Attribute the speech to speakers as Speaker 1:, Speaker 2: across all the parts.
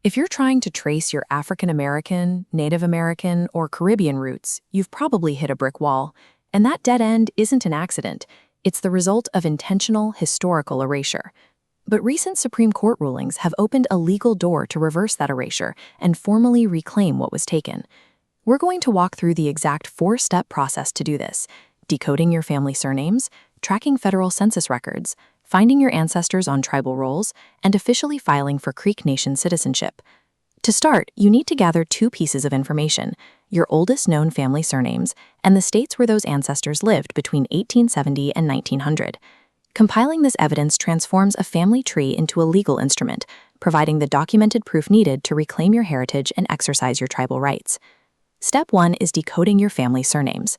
Speaker 1: If you're trying to trace your African American, Native American, or Caribbean roots, you've probably hit a brick wall. And that dead end isn't an accident. It's the result of intentional historical erasure. But recent Supreme Court rulings have opened a legal door to reverse that erasure and formally reclaim what was taken. We're going to walk through the exact 4-step process to do this: decoding your family surnames, tracking federal census records, finding your ancestors on tribal rolls, and officially filing for Creek Nation citizenship. To start, you need to gather 2 pieces of information: your oldest known family surnames and the states where those ancestors lived between 1870 and 1900. Compiling this evidence transforms a family tree into a legal instrument, providing the documented proof needed to reclaim your heritage and exercise your tribal rights. Step 1 is decoding your family surnames.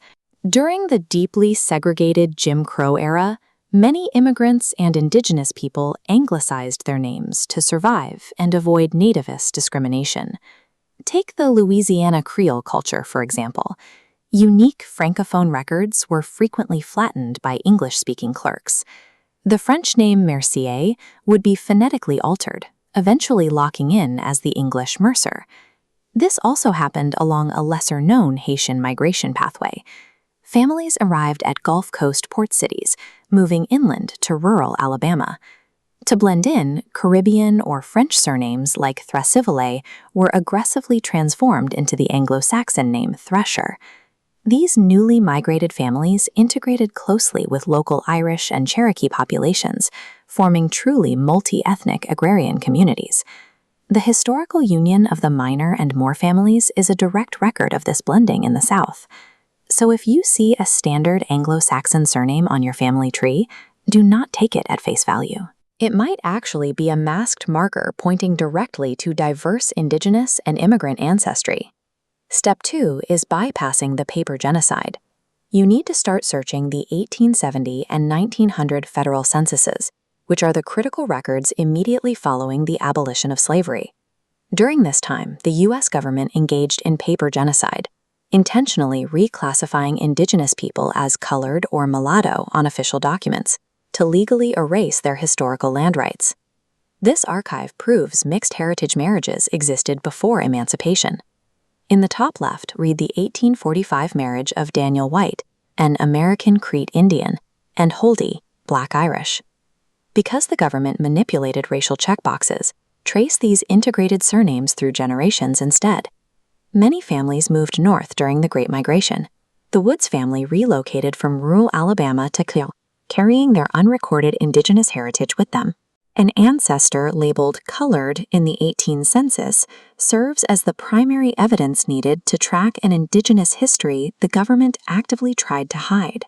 Speaker 1: During the deeply segregated Jim Crow era, many immigrants and Indigenous people anglicized their names to survive and avoid nativist discrimination. Take the Louisiana Creole culture, for example. Unique Francophone records were frequently flattened by English-speaking clerks. The French name Mercier would be phonetically altered, eventually locking in as the English Mercer. This also happened along a lesser-known Haitian migration pathway. Families arrived at Gulf Coast port cities, moving inland to rural Alabama. To blend in, Caribbean or French surnames like Thrasivile were aggressively transformed into the Anglo-Saxon name Thresher. These newly migrated families integrated closely with local Irish and Cherokee populations, forming truly multi-ethnic agrarian communities. The historical union of the Minor and Moore families is a direct record of this blending in the South. So if you see a standard Anglo-Saxon surname on your family tree, do not take it at face value. It might actually be a masked marker pointing directly to diverse Indigenous and immigrant ancestry. Step 2 is bypassing the Paper Genocide. You need to start searching the 1870 and 1900 federal censuses, which are the critical records immediately following the abolition of slavery. During this time, the U.S. government engaged in paper genocide, intentionally reclassifying Indigenous people as colored or mulatto on official documents to legally erase their historical land rights. This archive proves mixed heritage marriages existed before emancipation. In the top left, read the 1845 marriage of Daniel White, an American Creek Indian, and Holdy, Black Irish. Because the government manipulated racial checkboxes, trace these integrated surnames through generations instead. Many families moved north during the Great Migration. The Woods family relocated from rural Alabama to Creole, carrying their unrecorded Indigenous heritage with them. An ancestor labeled colored in the 18 census serves as the primary evidence needed to track an Indigenous history the government actively tried to hide.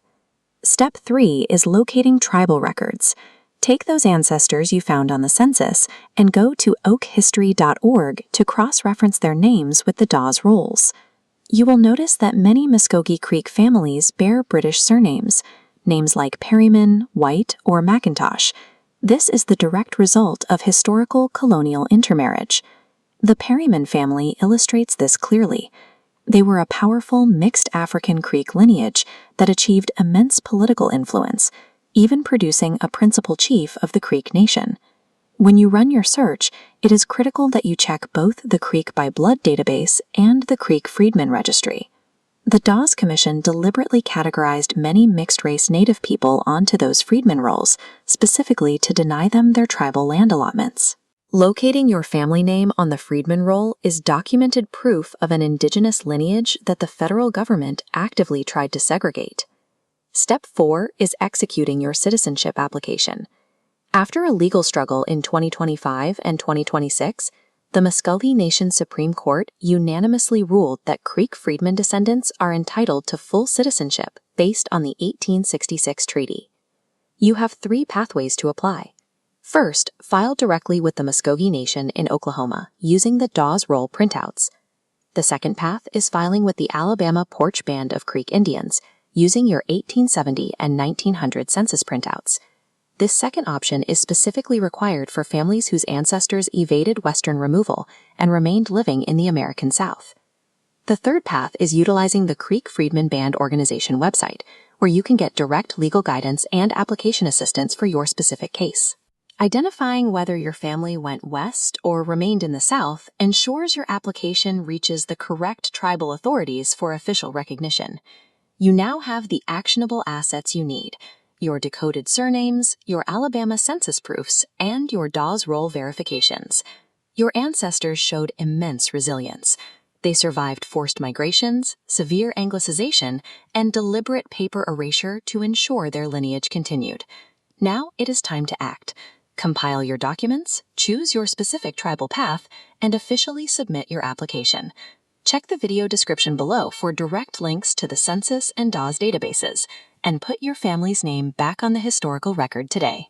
Speaker 1: Step 3 is locating tribal records. Take those ancestors you found on the census and go to oakhistory.org to cross-reference their names with the Dawes rolls. You will notice that many Muskogee Creek families bear British surnames, names like Perryman, White, or McIntosh. This is the direct result of historical colonial intermarriage. The Perryman family illustrates this clearly. They were a powerful mixed African Creek lineage that achieved immense political influence, even producing a principal chief of the Creek Nation. When you run your search, it is critical that you check both the Creek by Blood database and the Creek Freedmen Registry. The Dawes Commission deliberately categorized many mixed-race Native people onto those freedmen rolls, specifically to deny them their tribal land allotments. Locating your family name on the freedmen roll is documented proof of an Indigenous lineage that the federal government actively tried to segregate. Step 4 is executing your citizenship application. After a legal struggle in 2025 and 2026, the Muskogee Nation Supreme Court unanimously ruled that Creek freedmen descendants are entitled to full citizenship based on the 1866 treaty. You have 3 pathways to apply. First, file directly with the Muskogee Nation in Oklahoma using the Dawes roll printouts. The second path is filing with the Alabama Porch Band of Creek Indians using your 1870 and 1900 census printouts. This second option is specifically required for families whose ancestors evaded Western removal and remained living in the American South. The third path is utilizing the Creek Freedmen Band Organization website, where you can get direct legal guidance and application assistance for your specific case. Identifying whether your family went west or remained in the South ensures your application reaches the correct tribal authorities for official recognition. You now have the actionable assets you need: your decoded surnames, your Alabama census proofs, and your Dawes roll verifications. Your ancestors showed immense resilience. They survived forced migrations, severe anglicization, and deliberate paper erasure to ensure their lineage continued. Now it is time to act. Compile your documents, choose your specific tribal path, and officially submit your application. Check the video description below for direct links to the census and Dawes databases, and put your family's name back on the historical record today.